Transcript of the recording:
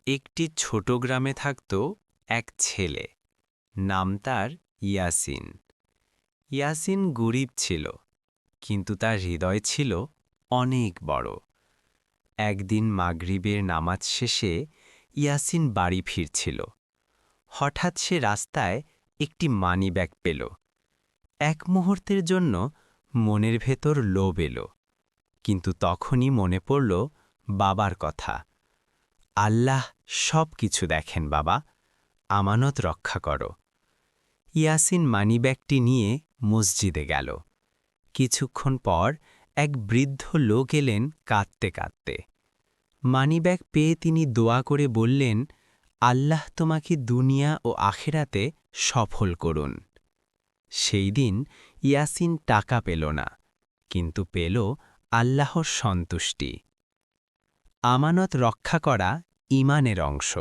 একটি ছোট গ্রামে থাকত এক ছেলে, নাম তার ইয়াসিন। ইয়াসিন গরিব ছিল, কিন্তু তার হৃদয় ছিল অনেক বড়। একদিন মাগরিবের নামাজ শেষে ইয়াসিন বাড়ি ফিরছিল। হঠাৎ সে রাস্তায় একটি মানিব্যাগ পেল। এক মুহূর্তের জন্য মনের ভেতর লোভ এলো, কিন্তু তখনই মনে পড়ল বাবার কথা। আল্লাহ সব কিছু দেখেন বাবা, আমানত রক্ষা করো। ইয়াসিন মানিব্যাগটি নিয়ে মসজিদে গেল। কিছুক্ষণ পর এক বৃদ্ধ লোক এলেন কাঁদতে কাঁদতে। মানিব্যাগ পেয়ে তিনি দোয়া করে বললেন, আল্লাহ তোমাকে দুনিয়া ও আখিরাতে সফল করুন। সেই দিন ইয়াসিন টাকা পেল না, কিন্তু পেল আল্লাহর সন্তুষ্টি। আমানত রক্ষা করা ঈমানের অংশ।